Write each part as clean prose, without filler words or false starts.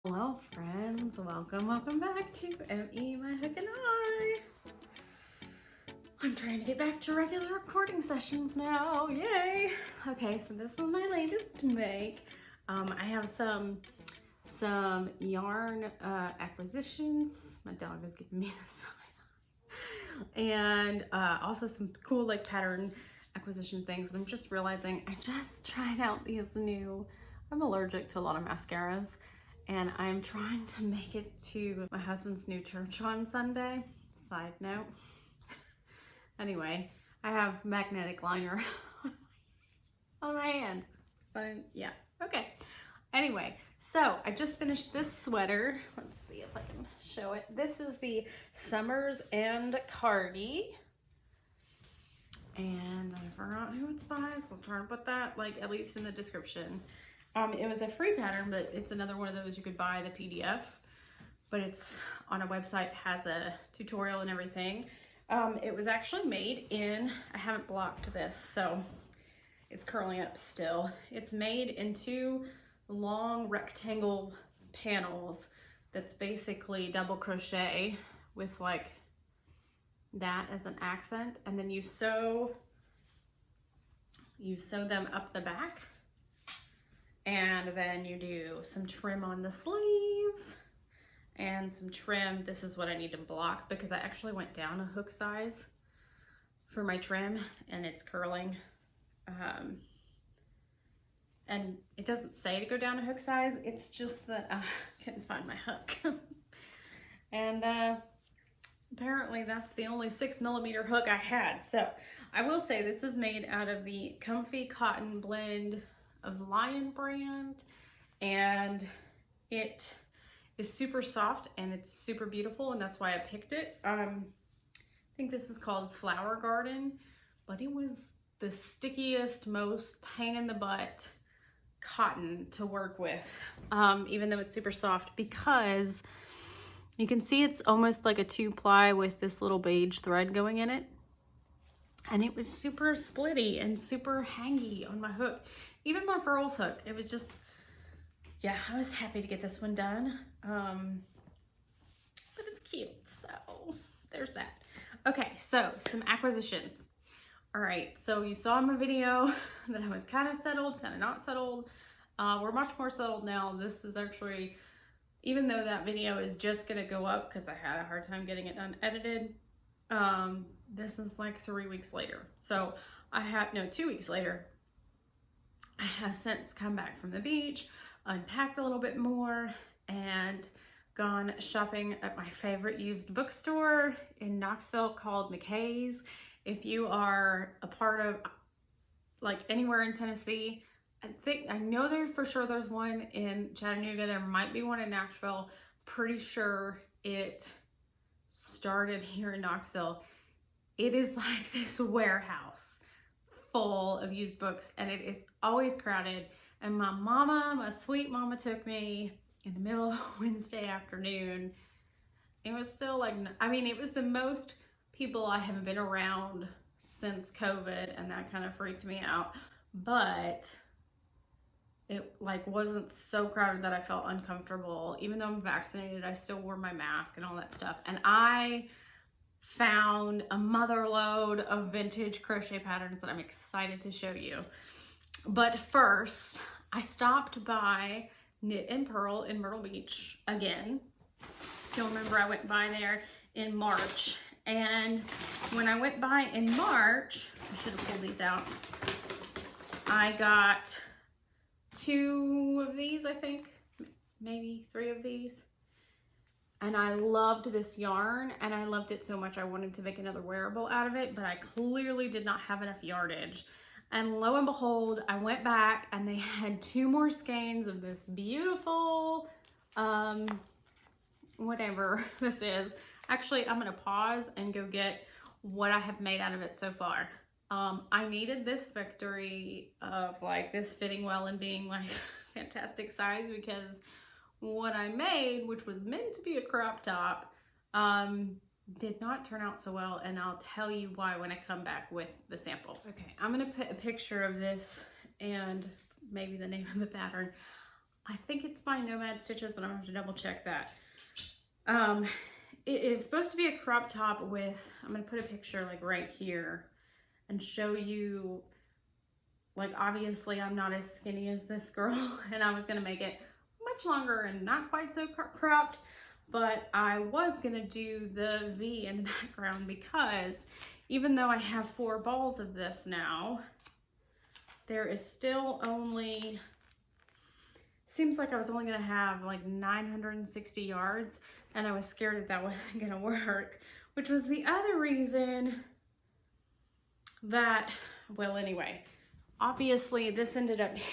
Hello friends, welcome back to M.E. My Hook and I. I'm trying to get back to regular recording sessions now, yay! Okay, so this is my latest make. I have some yarn acquisitions. My dog is giving me the side eye. And also some cool like pattern acquisition things. And I'm just realizing I just tried out these new, I'm allergic to a lot of mascaras. And I'm trying to make it to my husband's new church on Sunday. Side note. Anyway, I have magnetic liner on my hand. So yeah, okay. Anyway, so I just finished this sweater. Let's see if I can show it. This is the Summer's End Cardi. And I forgot who it's by, so I'll try to put that like at least in the description. It was a free pattern, but it's another one of those you could buy the PDF, but it's on a website, has a tutorial and everything. It was actually made in, I haven't blocked this, so it's curling up still. It's made in two long rectangle panels that's basically double crochet with like that as an accent, and then you sew them up the back. And then you do some trim on the sleeves and some trim. This is what I need to block because I actually went down a hook size for my trim and it's curling. And it doesn't say to go down a hook size. It's just that I couldn't find my hook. And apparently that's the only 6mm hook I had. So I will say this is made out of the Comfy Cotton Blend of Lion brand, and it is super soft and it's super beautiful, and that's why I picked it. I think this is called Flower Garden, but it was the stickiest, most pain in the butt cotton to work with, even though it's super soft, because you can see it's almost like a 2-ply with this little beige thread going in it. And it was super splitty and super hangy on my hook. Even my Purl's hook, it was just, yeah, I was happy to get this one done. But it's cute, so there's that. Okay, so some acquisitions. All right, so you saw in my video that I was kind of settled, kind of not settled. We're much more settled now. This is actually, even though that video is just gonna go up because I had a hard time getting it done edited, this is like 3 weeks later. So I have, no, 2 weeks later. I have since come back from the beach, unpacked a little bit more, and gone shopping at my favorite used bookstore in Knoxville called McKay's. If you are a part of like anywhere in Tennessee, I know there for sure there's one in Chattanooga. There might be one in Nashville. Pretty sure it started here in Knoxville. It is like this warehouse full of used books, and it is always crowded. And my sweet mama took me in the middle of Wednesday afternoon. It was still like, I mean, it was the most people I have been around since COVID, and that kind of freaked me out. But it like wasn't so crowded that I felt uncomfortable. Even though I'm vaccinated, I still wore my mask and all that stuff. And I found a mother load of vintage crochet patterns that I'm excited to show you. But first, I stopped by Knit and Purl in Myrtle Beach again. If you'll remember, I went by there in March. And when I went by in March, I should have pulled these out. I got 2 of these, I think, maybe 3 of these. And I loved this yarn, and I loved it so much I wanted to make another wearable out of it, but I clearly did not have enough yardage. And lo and behold, I went back and they had 2 more skeins of this beautiful, whatever this is. Actually, I'm gonna pause and go get what I have made out of it so far. I needed this victory of like this fitting well and being like fantastic size, because what I made, which was meant to be a crop top, did not turn out so well, and I'll tell you why when I come back with the sample. Okay, I'm gonna put a picture of this and maybe the name of the pattern. I think it's by Nomad Stitches, but I'm gonna have to double check that. It is supposed to be a crop top with, I'm gonna put a picture like right here and show you, like obviously I'm not as skinny as this girl and I was gonna make it much longer and not quite so cropped, but I was gonna do the V in the background because even though I have 4 balls of this now, there is still only, seems like I was only gonna have like 960 yards and I was scared that that wasn't gonna work, which was the other reason that, well, anyway, obviously this ended up being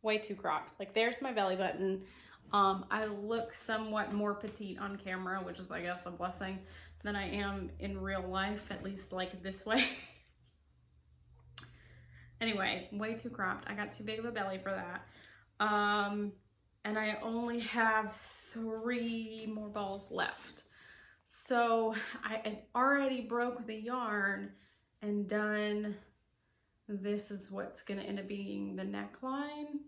way too cropped. Like there's my belly button. I look somewhat more petite on camera, which is, I guess, a blessing, than I am in real life, at least like this way. Anyway, way too cropped. I got too big of a belly for that. And I only have 3 more balls left. So I had already broke the yarn and done, this is what's gonna end up being the neckline,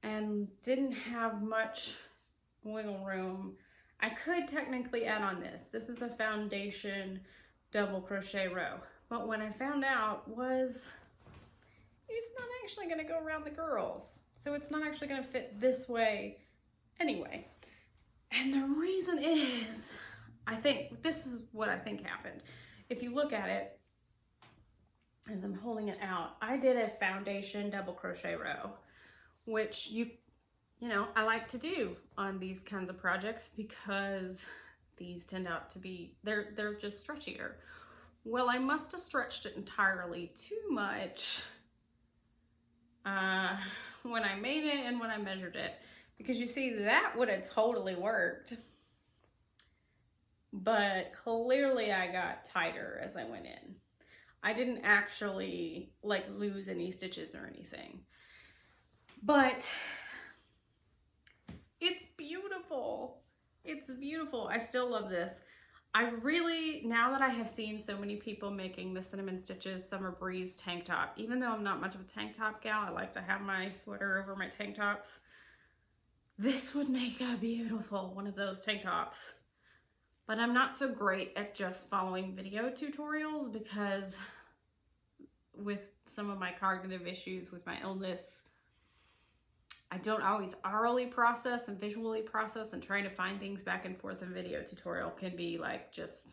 and didn't have much wiggle room. I could technically add on this. This is a foundation double crochet row. But what I found out was it's not actually gonna go around the girls. So it's not actually gonna fit this way anyway. And the reason is, I think, this is what I think happened. If you look at it, as I'm holding it out, I did a foundation double crochet row, which you know, I like to do on these kinds of projects because these tend out to be, they're just stretchier. Well, I must have stretched it entirely too much when I made it and when I measured it, because you see that would have totally worked, but clearly I got tighter as I went in. I didn't actually like lose any stitches or anything, but it's beautiful. It's beautiful. I still love this. I really, now that I have seen so many people making the Cinnamon Stitches Summer Breeze tank top, even though I'm not much of a tank top gal, I like to have my sweater over my tank tops. This would make a beautiful one of those tank tops. But I'm not so great at just following video tutorials because with some of my cognitive issues with my illness, I don't always orally process and visually process, and trying to find things back and forth in video tutorial can be like just,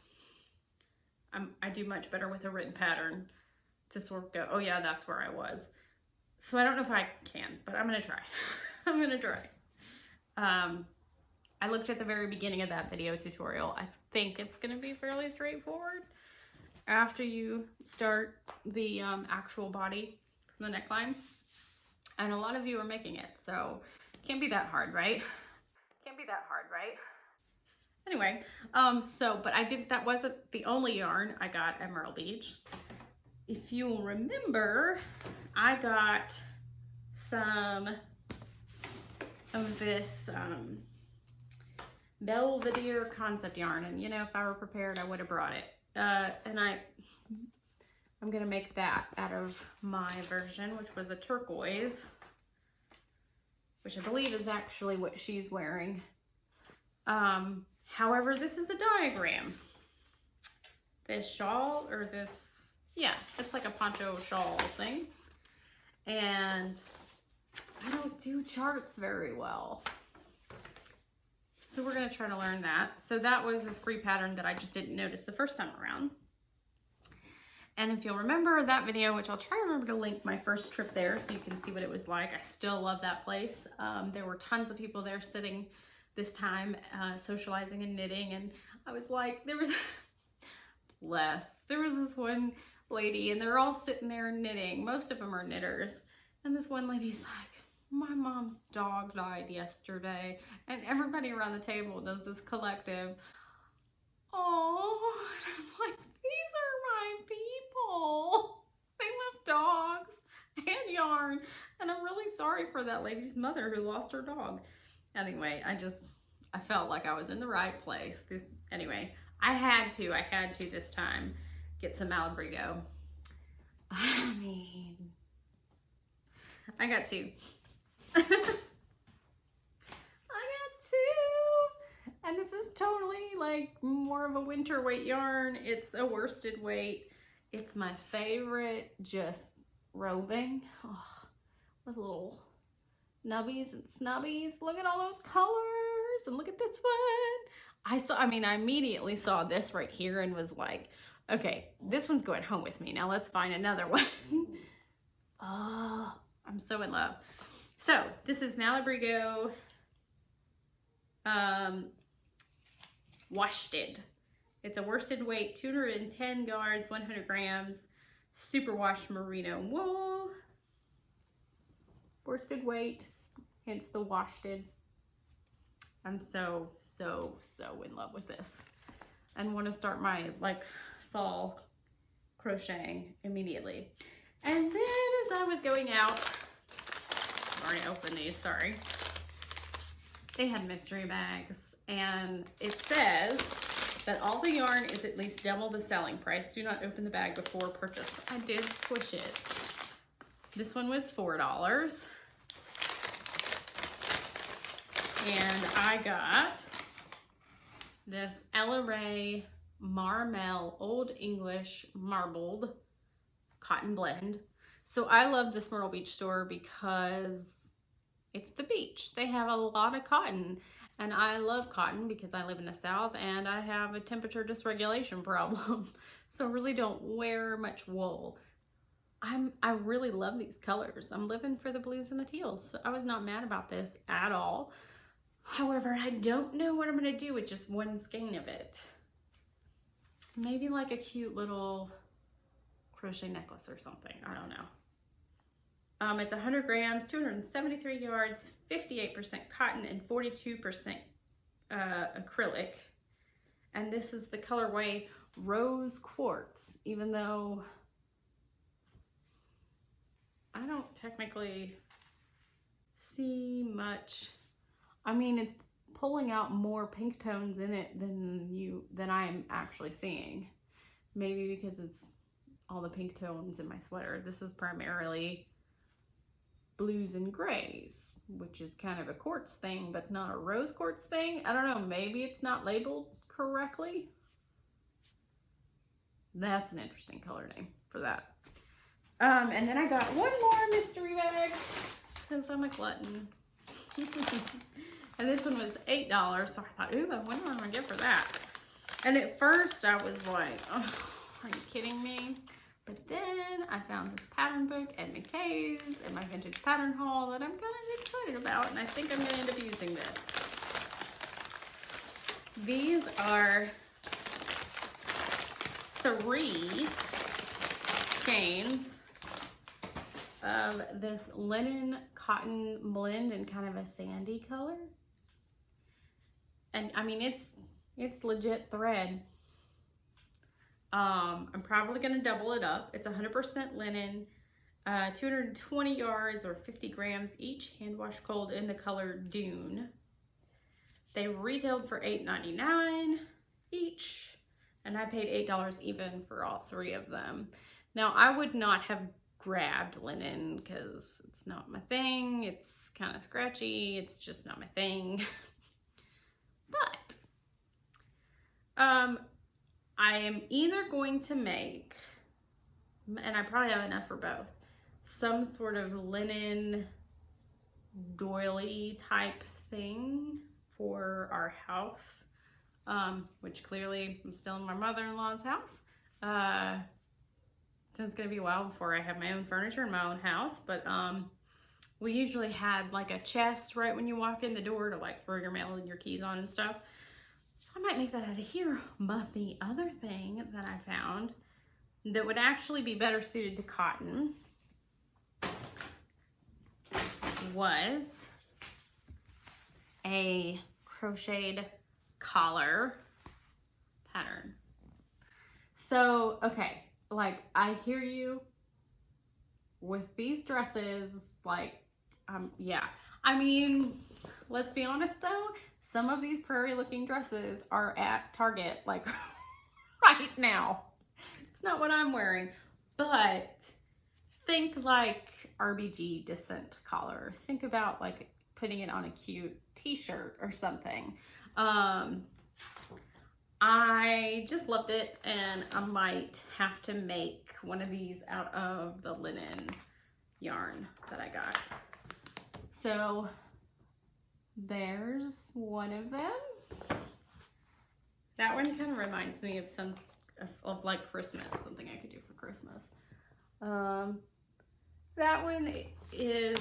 I do much better with a written pattern to sort of go, oh yeah, that's where I was. So I don't know if I can, but I'm gonna try. I'm gonna try. I looked at the very beginning of that video tutorial. I think it's gonna be fairly straightforward after you start the actual body from the neckline. And a lot of you are making it, so can't be that hard, right? Can't be that hard, right? Anyway, but I did, that wasn't the only yarn I got at Myrtle Beach. If you'll remember, I got some of this Belvedere concept yarn, and you know, if I were prepared, I would have brought it. And I'm gonna make that out of my version, which was a turquoise, which I believe is actually what she's wearing. However, this is a diagram. This shawl, or this, yeah, it's like a poncho shawl thing. And I don't do charts very well, so we're gonna try to learn that. So that was a free pattern that I just didn't notice the first time around. And if you'll remember that video, which I'll try to remember to link my first trip there so you can see what it was like. I still love that place. There were tons of people there sitting this time, socializing and knitting. And I was like, there was this one lady and they're all sitting there knitting. Most of them are knitters. And this one lady's like, my mom's dog died yesterday. And everybody around the table does this collective, oh, I'm like, these are my people. They left dogs and yarn. And I'm really sorry for that lady's mother who lost her dog. Anyway, I felt like I was in the right place. Anyway, I had to this time get some Malabrigo. I mean, I got two. And this is totally like more of a winter weight yarn. It's a worsted weight. It's my favorite, just roving. Oh, with little nubbies and snubbies. Look at all those colors, and look at this one. I immediately saw this right here and was like, okay, this one's going home with me. Now let's find another one. Oh, I'm so in love. So this is Malabrigo worsted. It's a worsted weight, 210 yards, 100 grams, superwash merino wool. Worsted weight, hence the worsted. I'm so in love with this and want to start my like fall crocheting immediately. And then as I was going out, I've already opened these, sorry. They had mystery bags, and it says that all the yarn is at least double the selling price. Do not open the bag before purchase. I did squish it. This one was $4. And I got this Ella Rae Marmel Old English Marbled Cotton Blend. So I love this Myrtle Beach store because it's the beach. They have a lot of cotton, and I love cotton because I live in the South and I have a temperature dysregulation problem. So I really don't wear much wool. I really love these colors. I'm living for the blues and the teals. So I was not mad about this at all. However, I don't know what I'm gonna do with just one skein of it. Maybe like a cute little crochet necklace or something. I don't know. It's 100 grams, 273 yards, 58% cotton, and 42% acrylic. And this is the colorway Rose Quartz, even though I don't technically see much. I mean, it's pulling out more pink tones in it than I'm actually seeing. Maybe because it's all the pink tones in my sweater. This is primarily blues and grays, which is kind of a quartz thing, but not a rose quartz thing. I don't know, maybe it's not labeled correctly. That's an interesting color name for that. And then I got one more mystery bag because I'm a glutton. And this one was $8, so I thought, ooh, I wonder what I'm gonna get for that. And at first I was like, oh, are you kidding me? But then I found this pattern book at McKay's and my vintage pattern haul that I'm kind of excited about, and I think I'm gonna end up using this. These are 3 skeins of this linen cotton blend in kind of a sandy color. And I mean, it's legit thread. I'm probably gonna double it up. It's 100% linen, 220 yards or 50 grams each, hand wash cold in the color Dune. They retailed for $8.99 each, and I paid $8 even for all 3 of them. Now, I would not have grabbed linen because it's not my thing. It's kind of scratchy. It's just not my thing. But I am either going to make, and I probably have enough for both, some sort of linen doily type thing for our house, which clearly I'm still in my mother-in-law's house. So it's gonna be a while before I have my own furniture in my own house, but we usually had like a chest right when you walk in the door to like throw your mail and your keys on and stuff. So I might make that out of here. But the other thing that I found that would actually be better suited to cotton was a crocheted collar pattern. So, okay, like I hear you with these dresses, like, yeah. I mean, let's be honest though, some of these prairie looking dresses are at Target, like right now. It's not what I'm wearing, but think like RBG Descent collar. Think about like putting it on a cute t-shirt or something. I just loved it, and I might have to make one of these out of the linen yarn that I got. So there's one of them. That one kind of reminds me of of like Christmas, something I could do for Christmas. That one is,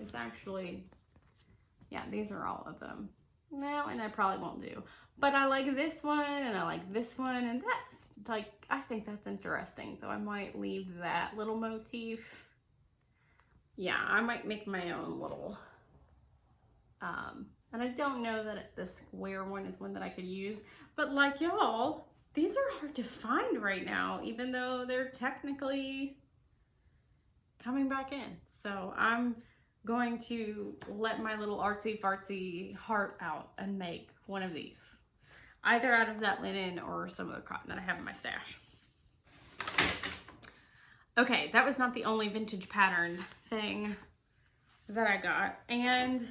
it's actually, yeah, these are all of them. That one I probably won't do. But I like this one, and I like this one, and that's like, I think that's interesting. So I might leave that little motif. Yeah, I might make my own little, and I don't know that the square one is one that I could use, but like y'all, these are hard to find right now, even though they're technically coming back in. So I'm going to let my little artsy fartsy heart out and make one of these, either out of that linen or some of the cotton that I have in my stash. Okay, that was not the only vintage pattern thing that I got. And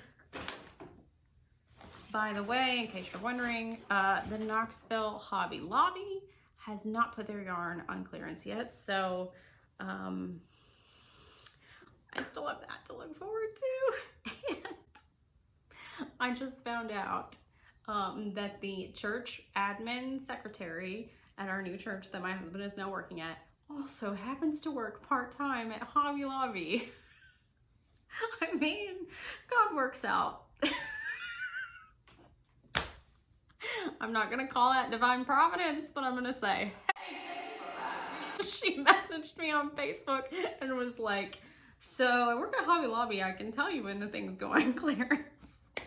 by the way, in case you're wondering, the Knoxville Hobby Lobby has not put their yarn on clearance yet. So I still have that to look forward to. And I just found out that the church admin secretary at our new church that my husband is now working at also happens to work part-time at Hobby Lobby. I mean, God works out. I'm not gonna call that divine providence, but I'm gonna say, hey, thanks for that. Because she messaged me on Facebook and was like, so I work at Hobby Lobby, I can tell you when the thing's going clearance. I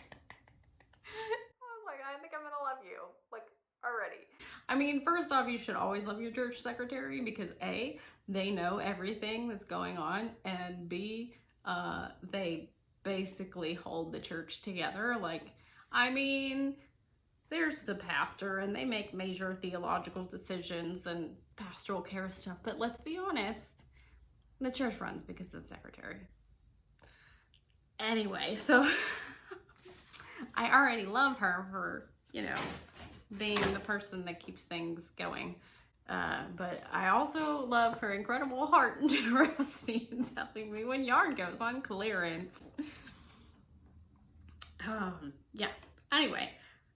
was like, I think I'm gonna love you, like, already. I mean, first off, you should always love your church secretary because A, they know everything that's going on, and B, they basically hold the church together. Like, I mean, there's the pastor and they make major theological decisions and pastoral care stuff, but let's be honest, the church runs because of the secretary. Anyway, so I already love her for, you know, being the person that keeps things going. But I also love her incredible heart and generosity in telling me when yarn goes on clearance. Yeah, anyway.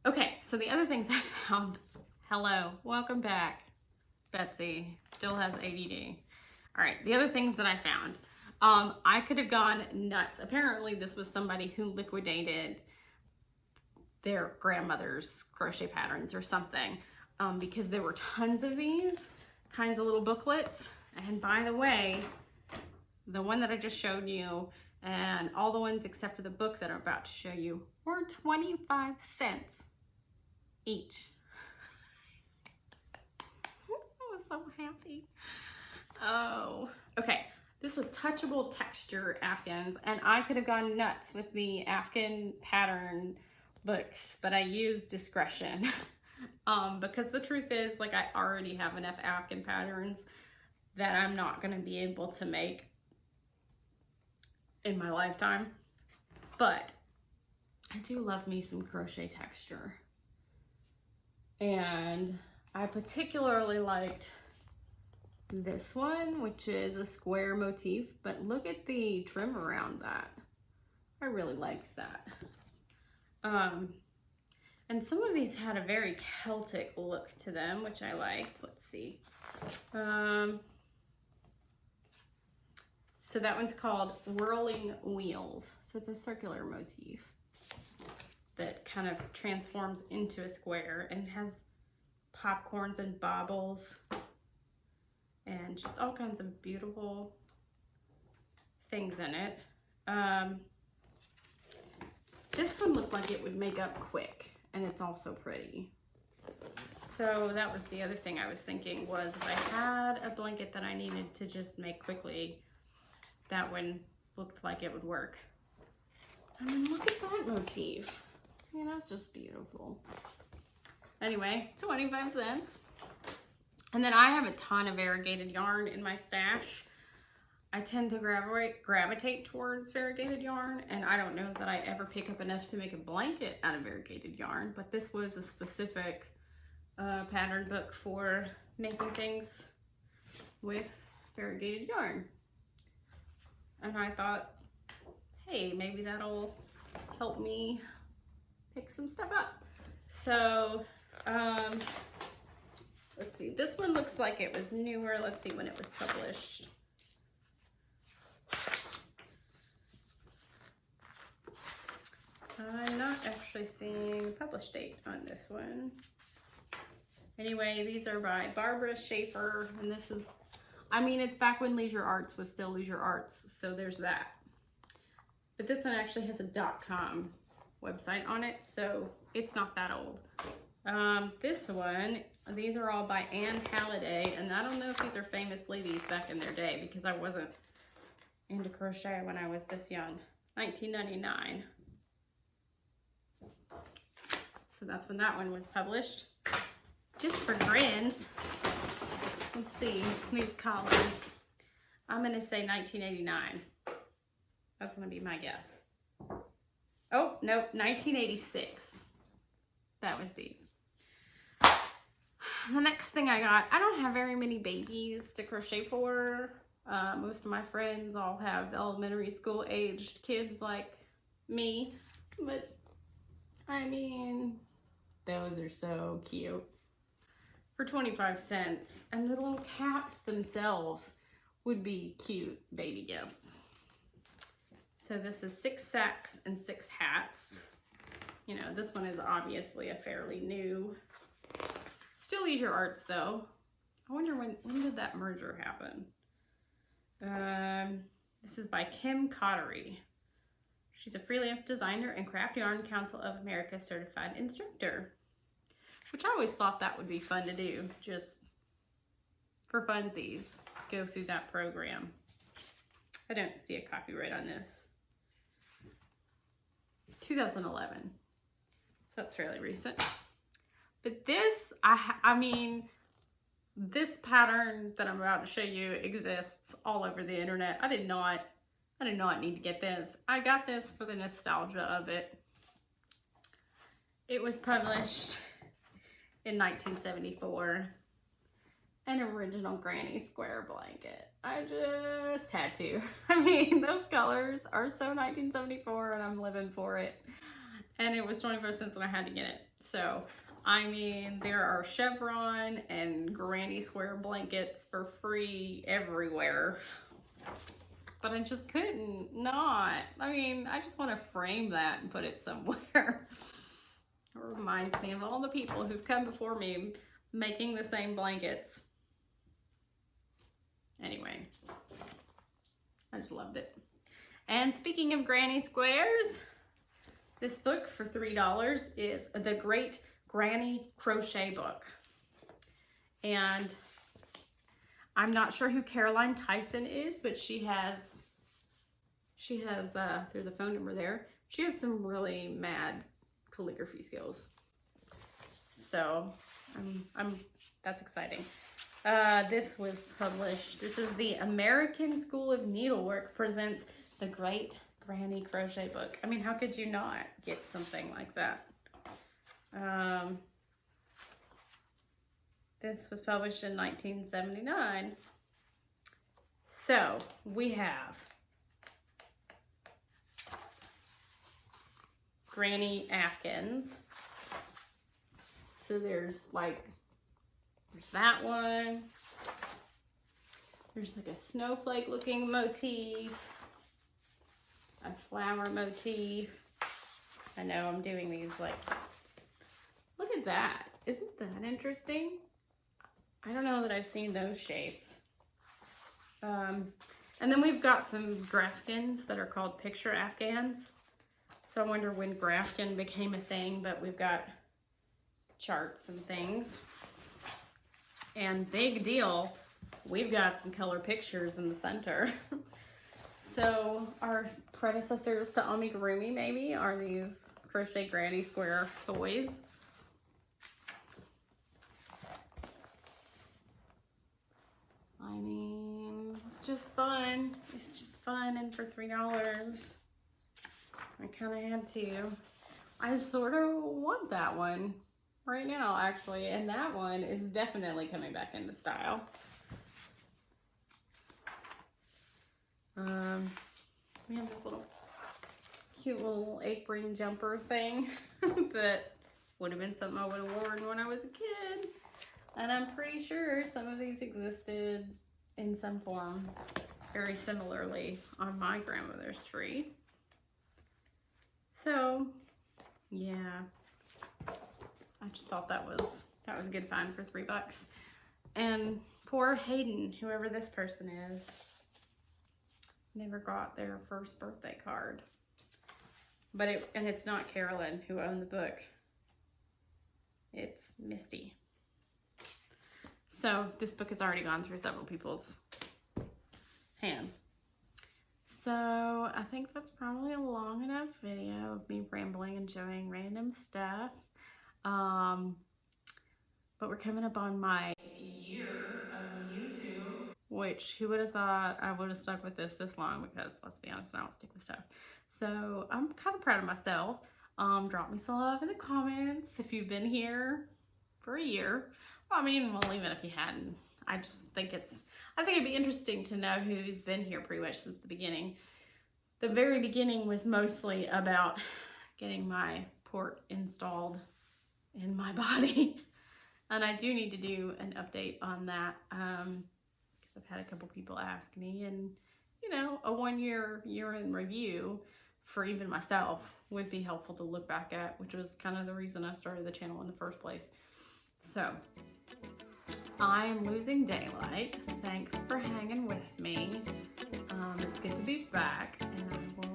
Okay, so the other things I found, hello, welcome back. Betsy still has ADD. All right, the other things that I found, I could have gone nuts. Apparently this was somebody who liquidated their grandmother's crochet patterns or something, because there were tons of these kinds of little booklets. And by the way, the one that I just showed you and all the ones except for the book that I'm about to show you were 25 cents each. I was so happy. Oh, okay. This was touchable texture Afghans, and I could have gone nuts with the Afghan pattern books, but I used discretion. Because the truth is, like, I already have enough Afghan patterns that I'm not going to be able to make in my lifetime. But I do love me some crochet texture. And I particularly liked this one, which is a square motif, but look at the trim around that. I really liked that. And some of these had a very Celtic look to them, which I liked. Let's see. So that one's called Whirling Wheels. So it's a circular motif that kind of transforms into a square and has popcorns and baubles and just all kinds of beautiful things in it. This one looked like it would make up quick, and it's also pretty. So that was the other thing I was thinking, was if I had a blanket that I needed to just make quickly, that one looked like it would work. I mean, look at that motif. I mean, that's just beautiful. Anyway, 25 cents. And then I have a ton of variegated yarn in my stash. I tend to gravitate towards variegated yarn, and I don't know that I ever pick up enough to make a blanket out of variegated yarn, but this was a specific pattern book for making things with variegated yarn. And I thought, hey, maybe that'll help me pick some stuff up. So, let's see, this one looks like it was newer. Let's see when it was published. I'm not actually seeing a published date on this one. Anyway, these are by Barbara Schaefer, and this is, I mean, it's back when Leisure Arts was still Leisure Arts, so there's that. But this one actually has a .com website on it, so it's not that old. This one, these are all by Anne Halliday, and I don't know if these are famous ladies back in their day, because I wasn't into crochet when I was this young. 1999. So that's when that one was published. Just for grins, let's see, these collars. I'm gonna say 1989. That's gonna be my guess. Oh, nope, 1986. That was these. The next thing I got, I don't have very many babies to crochet for. Most of my friends all have elementary school aged kids like me, but I mean, those are so cute. For 25 cents, and the little caps themselves would be cute baby gifts. So this is 6 sacks and 6 hats. You know, this one is obviously a fairly new, still Leisure Arts though. I wonder when did that merger happen? This is by Kim Cottery. She's a freelance designer and Craft Yarn Council of America certified instructor, which I always thought that would be fun to do, just for funsies, go through that program. I don't see a copyright on this. 2011, so that's fairly recent. But this, I mean, this pattern that I'm about to show you exists all over the internet. I did not need to get this. I got this for the nostalgia of it. It was published in 1974. An original granny square blanket. I just had to. I mean, those colors are so 1974 and I'm living for it. And it was 25 cents and I had to get it. So, I mean, there are chevron and granny square blankets for free everywhere. But I just couldn't not. I mean, I just want to frame that and put it somewhere. It reminds me of all the people who've come before me making the same blankets. Anyway, I just loved it. And speaking of granny squares, this book for $3 is The Great Granny Crochet Book. And I'm not sure who Caroline Tyson is, but she has, there's a phone number there. She has some really mad calligraphy skills. So, that's exciting. This was published. This is the American School of Needlework presents The Great Granny Crochet Book. I mean, how could you not get something like that? This was published in 1979. So, we have Granny Afghans. So there's that one. There's like a snowflake looking motif, a flower motif. I know I'm doing these like, look at that. Isn't that interesting? I don't know that I've seen those shapes. And then we've got some Grafkins that are called picture Afghans. So I wonder when Grafkin became a thing, but we've got charts and things. And big deal, we've got some color pictures in the center. So our predecessors to amigurumi maybe are these crochet granny square toys. I mean, just fun. It's just fun, and for $3, I kind of had to. I sort of want that one right now, actually, and that one is definitely coming back into style. We have this little cute little apron jumper thing that would have been something I would have worn when I was a kid. And I'm pretty sure some of these existed in some form very similarly on my grandmother's tree. So, yeah, I just thought that was a good find for $3. And poor Hayden, whoever this person is, never got their first birthday card. But it's not Carolyn who owned the book. It's Misty. So this book has already gone through several people's hands. So I think that's probably a long enough video of me rambling and showing random stuff. But we're coming up on my year of YouTube, which who would have thought I would have stuck with this long, because let's be honest, I don't stick with stuff. So I'm kind of proud of myself. Drop me some love in the comments if you've been here for a year. Well, I mean, well, even if you hadn't, I just think I think it'd be interesting to know who's been here pretty much since the beginning. The very beginning was mostly about getting my port installed in my body. And I do need to do an update on that, because I've had a couple people ask me, and you know, a 1 year in review for even myself would be helpful to look back at, which was kind of the reason I started the channel in the first place. So I'm losing daylight. Thanks for hanging with me. It's good to be back, and I will